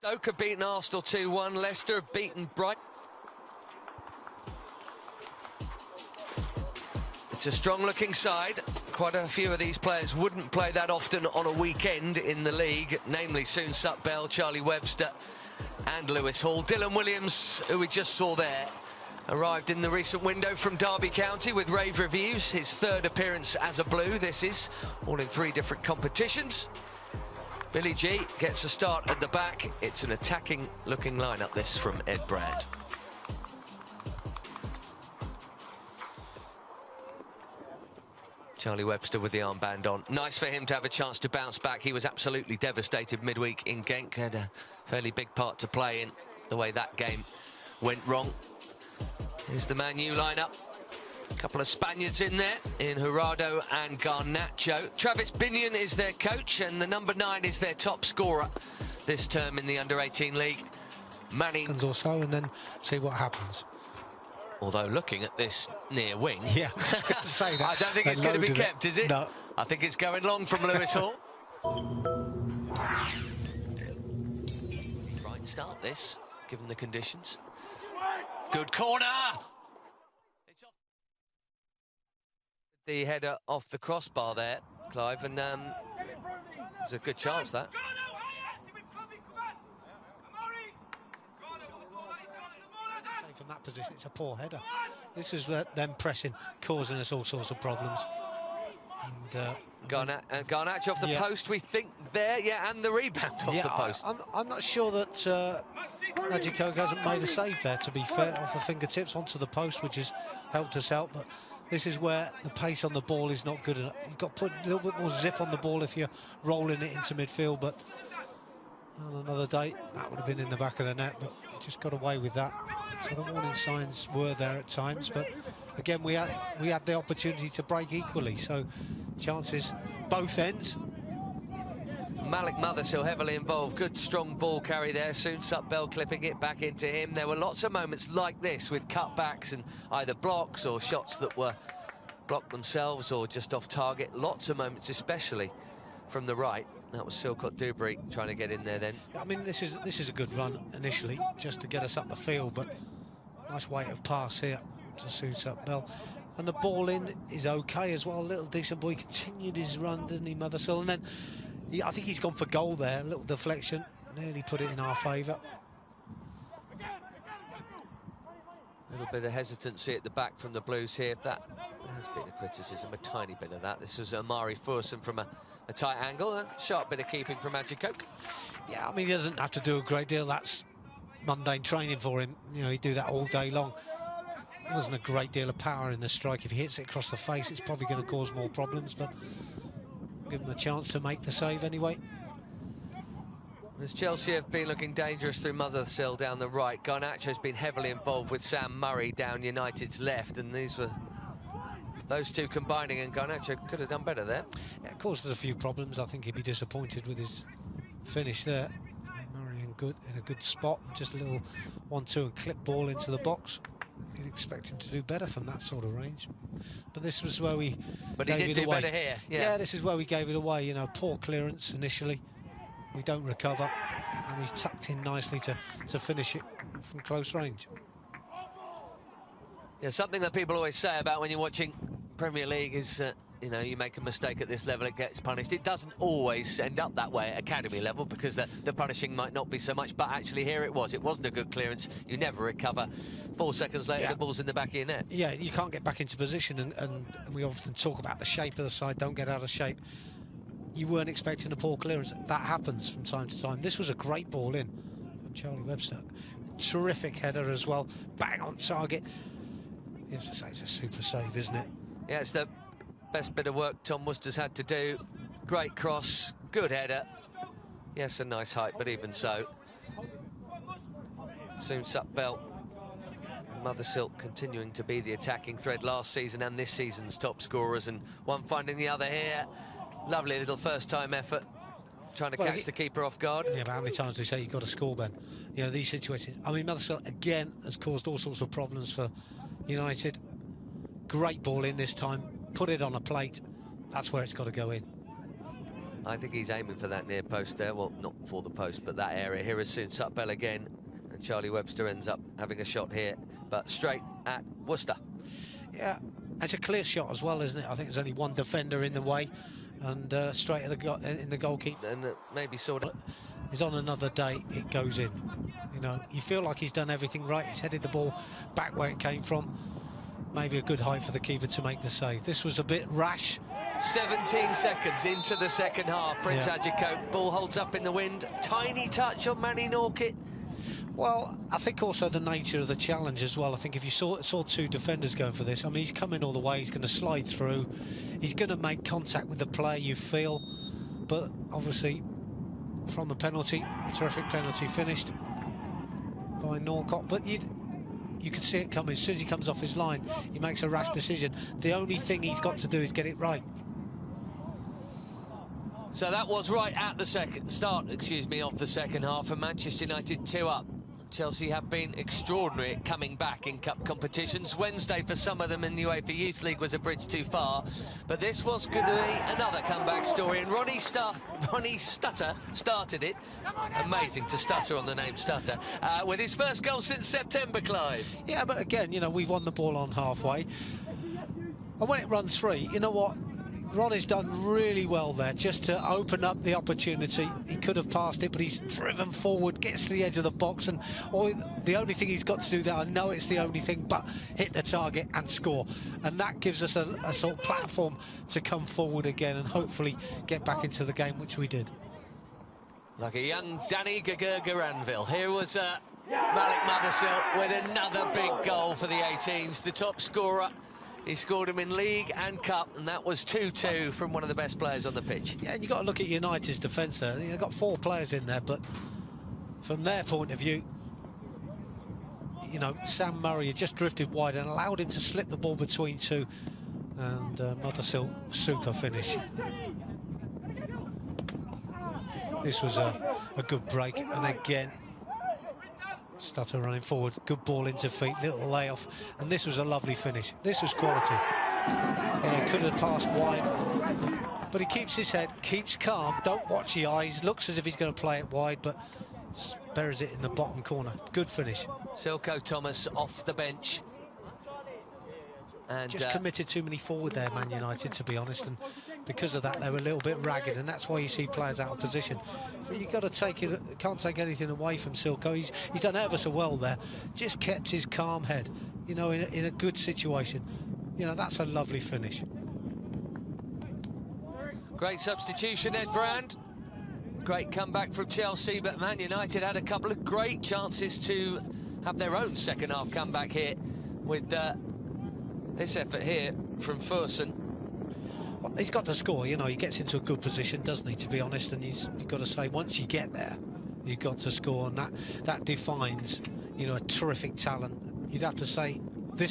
Stoke have beaten Arsenal 2-1. Leicester have beaten Brighton. It's a strong-looking side. Quite a few of these players wouldn't play that often on a weekend in the league, namely Soon-Sup Bell, Charlie Webster and Lewis Hall. Dylan Williams, who we just saw there, arrived in the recent window from Derby County with rave reviews. His third appearance as a Blue, this is, all in 3 different competitions. Billy G gets a start at the back. It's an attacking-looking lineup, this, from Ed Brad. Charlie Webster with the armband on. Nice for him to have a chance to bounce back. He was absolutely devastated midweek in Genk. Had a fairly big part to play in the way that game went wrong. Here's the Man U lineup. A couple of Spaniards in there, in Jurado and Garnacho. Travis Binion is their coach, and the number 9 is their top scorer this term in the Under-18 league. Manny. Or so, and then see what happens. Although looking at this near wing, yeah, say that. I don't think it's going to be kept, is it? No. I think it's going long from Lewis Hall. Right start this, given the conditions. Good corner. It's off. The header off the crossbar there, Clive, and it's a good chance that. From that position, it's a poor header. This is them pressing, causing us all sorts of problems. And Garnacho off the post, we think there, and the rebound off the post. I'm not sure that Magicoke hasn't made a save there, to be fair, off the fingertips onto the post, which has helped us out. But this is where the pace on the ball is not good enough. You've got to put a little bit more zip on the ball if you're rolling it into midfield. But on another day, that would have been in the back of the net, but just got away with that. So the warning signs were there at times, but again we had the opportunity to break equally, so chances both ends. Malik Mothersill heavily involved. Good strong ball carry there. Soon-Sup Bell clipping it back into him. There were lots of moments like this with cutbacks and either blocks or shots that were blocked themselves or just off target. Lots of moments, especially from the right. That was Silcott Dubry trying to get in there then. I mean, this is a good run initially, just to get us up the field, but nice weight of pass here to Soon-Sup Bell. And the ball in is okay as well. A little decent ball. He continued his run, didn't he, Mothersill? And then I think he's gone for goal there. A little deflection, nearly put it in our favour. A little bit of hesitancy at the back from the Blues here. That has been a criticism, a tiny bit of that. This was Amari Furson from a tight angle, a sharp bit of keeping from Magicoke. Yeah, I mean, he doesn't have to do a great deal. That's mundane training for him. You know, he'd do that all day long. There wasn't a great deal of power in the strike. If he hits it across the face, it's probably going to cause more problems, but give him a chance to make the save anyway. As Chelsea have been looking dangerous through Mothersill down the right, Garnacho's been heavily involved with Sam Murray down United's left, and these were those two combining, and Garnacho could have done better there. Yeah, of course, there's a few problems. I think he'd be disappointed with his finish there. Murray in a good spot, just a little 1-2 and clip ball into the box. You'd expect him to do better from that sort of range. But this was where we But he did do better here. Yeah, this is where we gave it away. You know, poor clearance initially. We don't recover, and he's tucked in nicely to finish it from close range. Yeah, something that people always say about when you're watching Premier League is, you know, you make a mistake at this level, it gets punished. It doesn't always end up that way at academy level, because the punishing might not be so much, but actually here it was. It wasn't a good clearance. You never recover. 4 seconds later, the ball's in the back of your net. Yeah, you can't get back into position, and we often talk about the shape of the side, don't get out of shape. You weren't expecting a poor clearance. That happens from time to time. This was a great ball in from Charlie Webster. Terrific header as well. Bang on target. You have to say it's a super save, isn't it? Yeah, it's the best bit of work Tom Worcester's had to do. Great cross, good header. Yes, a nice height, but even so. Soon-Sup Bell, Mothersill continuing to be the attacking thread last season and this season's top scorers, and one finding the other here. Lovely little first-time effort, trying to catch the keeper off guard. Yeah, but how many times do we say you've got to score, Ben? You know, these situations. I mean, Mothersill, again, has caused all sorts of problems for United. Great ball in this time. Put it on a plate. That's where it's got to go in. I think he's aiming for that near post there. Well, not for the post, but that area. Here is Soon-Sup Bell again, and Charlie Webster ends up having a shot here, but straight at Worcester. Yeah, it's a clear shot as well, isn't it? I think there's only one defender in the way, and straight at the goalkeeper. And maybe sort of... He's on another day, it goes in. You know, you feel like he's done everything right. He's headed the ball back where it came from. Maybe a good height for the keeper to make the save. This was a bit rash. 17 seconds into the second half. Prince Adjikote, ball holds up in the wind. Tiny touch on Manny Norkett. Well, I think also the nature of the challenge as well. I think if you saw two defenders going for this, I mean, he's coming all the way, he's going to slide through, he's going to make contact with the player, you feel. But obviously, from the penalty, terrific penalty finished by Norcott. But you can see it coming. As soon as he comes off his line, he makes a rash decision. The only thing he's got to do is get it right. So that was right at the start of the second half, and Manchester United 2 up. Chelsea have been extraordinary at coming back in cup competitions. Wednesday for some of them in the UEFA Youth League was a bridge too far, but this was going to be another comeback story, and Ronnie Stutter started it. Amazing to stutter on the name Stutter, with his first goal since September, Clive. Yeah, but again, you know, we've won the ball on halfway, and when it runs free, you know what? Ronnie's done really well there, just to open up the opportunity. He could have passed it, but he's driven forward, gets to the edge of the box, and the only thing he's got to do there, I know it's the only thing, but hit the target and score. And that gives us a sort of platform to come forward again and hopefully get back into the game, which we did. Like a young Danny Granville. Here was Malik Mothersill with another big goal for the 18s, the top scorer. He scored him in league and cup, and that was 2-2 from one of the best players on the pitch. Yeah, and you've got to look at United's defence there. They've got 4 players in there, but from their point of view, you know, Sam Murray had just drifted wide and allowed him to slip the ball between 2, and Mothersill, super finish. This was a good break, and again, Stutter running forward, good ball into feet, little layoff, and this was a lovely finish. This was quality. You know, could have passed wide, but he keeps his head, keeps calm, don't watch the eyes, looks as if he's going to play it wide, but buries it in the bottom corner. Good finish. Silko Thomas off the bench. And just committed too many forward there, Man United, to be honest, and because of that they were a little bit ragged, and that's why you see players out of position. So you've got to take it, can't take anything away from Silko. He's done ever so well there, just kept his calm head, you know, in a good situation. You know, that's a lovely finish. Great substitution, Ed Brand. Great comeback from Chelsea, but Man United had a couple of great chances to have their own second half comeback here with this effort here from Furson. Well, he's got to score, you know, he gets into a good position, doesn't he, to be honest, and you've got to say, once you get there, you've got to score, and that defines, you know, a terrific talent. You'd have to say this